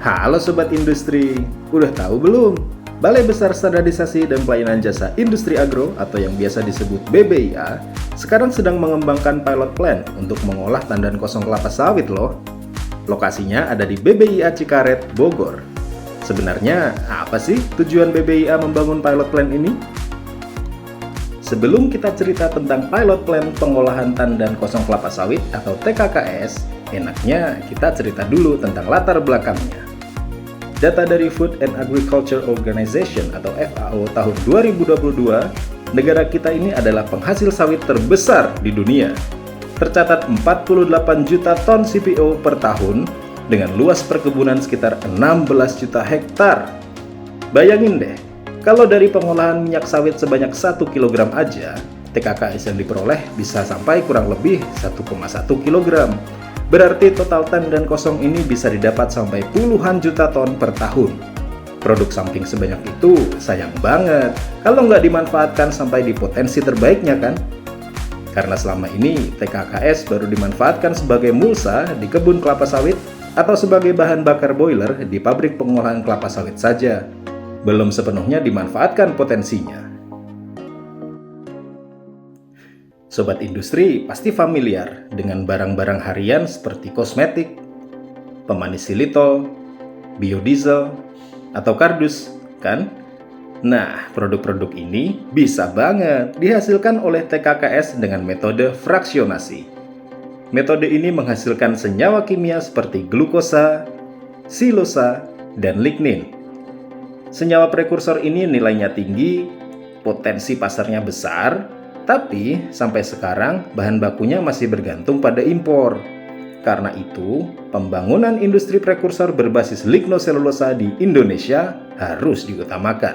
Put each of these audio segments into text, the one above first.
Halo Sobat Industri, udah tahu belum? Balai Besar Standarisasi dan Pelayanan Jasa Industri Agro atau yang biasa disebut BBIA sekarang sedang mengembangkan pilot plant untuk mengolah tandan kosong kelapa sawit loh. Lokasinya ada di BBIA Cikaret, Bogor. Sebenarnya apa sih tujuan BBIA membangun pilot plant ini? Sebelum kita cerita tentang pilot plant pengolahan tandan kosong kelapa sawit atau TKKS, enaknya kita cerita dulu tentang latar belakangnya. Data dari Food and Agriculture Organization atau FAO tahun 2022, negara kita ini adalah penghasil sawit terbesar di dunia. Tercatat 48 juta ton CPO per tahun dengan luas perkebunan sekitar 16 juta hektar. Bayangin deh, kalau dari pengolahan minyak sawit sebanyak 1 kg aja, TKKS yang diperoleh bisa sampai kurang lebih 1,1 kg. Berarti total tandan kosong ini bisa didapat sampai puluhan juta ton per tahun. Produk samping sebanyak itu sayang banget kalau nggak dimanfaatkan sampai di potensi terbaiknya kan? Karena selama ini TKKS baru dimanfaatkan sebagai mulsa di kebun kelapa sawit atau sebagai bahan bakar boiler di pabrik pengolahan kelapa sawit saja. Belum sepenuhnya dimanfaatkan potensinya. Sobat industri pasti familiar dengan barang-barang harian seperti kosmetik, pemanis xilitol, biodiesel, atau kardus, kan? Nah, produk-produk ini bisa banget dihasilkan oleh TKKS dengan metode fraksionasi. Metode ini menghasilkan senyawa kimia seperti glukosa, silosa, dan lignin. Senyawa prekursor ini nilainya tinggi, potensi pasarnya besar, tapi sampai sekarang bahan bakunya masih bergantung pada impor. Karena itu, pembangunan industri prekursor berbasis lignoselulosa di Indonesia harus diutamakan.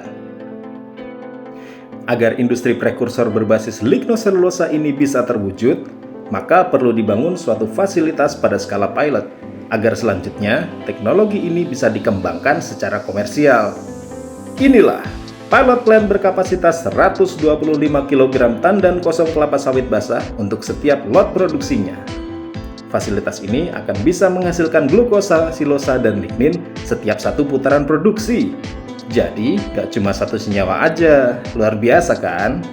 Agar industri prekursor berbasis lignoselulosa ini bisa terwujud, maka perlu dibangun suatu fasilitas pada skala pilot, agar selanjutnya teknologi ini bisa dikembangkan secara komersial. Inilah pilot plant berkapasitas 125 kg tandan kosong kelapa sawit basah untuk setiap lot produksinya. Fasilitas ini akan bisa menghasilkan glukosa, silosa, dan lignin setiap satu putaran produksi. Jadi, gak cuma satu senyawa aja, luar biasa kan?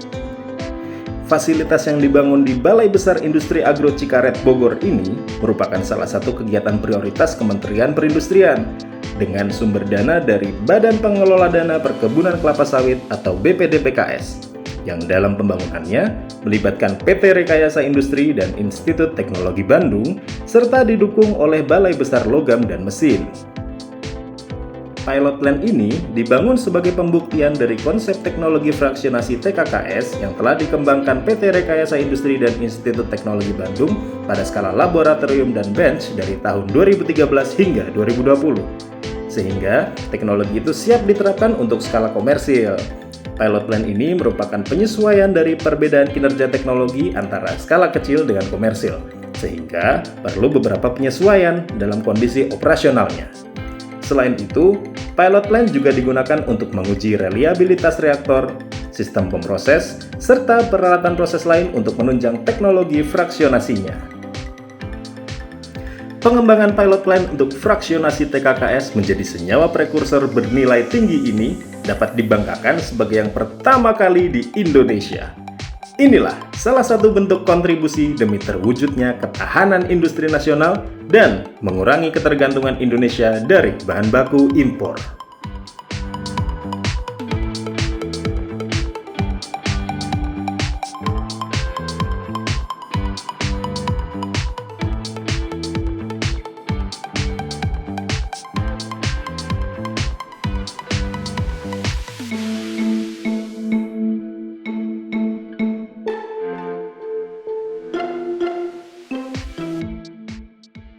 Fasilitas yang dibangun di Balai Besar Industri Agro Cikaret, Bogor ini merupakan salah satu kegiatan prioritas Kementerian Perindustrian dengan sumber dana dari Badan Pengelola Dana Perkebunan Kelapa Sawit atau BPDPKS yang dalam pembangunannya melibatkan PT Rekayasa Industri dan Institut Teknologi Bandung serta didukung oleh Balai Besar Logam dan Mesin. Pilot plant ini dibangun sebagai pembuktian dari konsep teknologi fraksionasi TKKS yang telah dikembangkan PT Rekayasa Industri dan Institut Teknologi Bandung pada skala laboratorium dan bench dari tahun 2013 hingga 2020. Sehingga teknologi itu siap diterapkan untuk skala komersil. Pilot plant ini merupakan penyesuaian dari perbedaan kinerja teknologi antara skala kecil dengan komersil, sehingga perlu beberapa penyesuaian dalam kondisi operasionalnya. Selain itu, pilot plant juga digunakan untuk menguji reliabilitas reaktor, sistem pemproses, serta peralatan proses lain untuk menunjang teknologi fraksionasinya. Pengembangan pilot plant untuk fraksionasi TKKS menjadi senyawa prekursor bernilai tinggi ini dapat dibanggakan sebagai yang pertama kali di Indonesia. Inilah salah satu bentuk kontribusi demi terwujudnya ketahanan industri nasional dan mengurangi ketergantungan Indonesia dari bahan baku impor.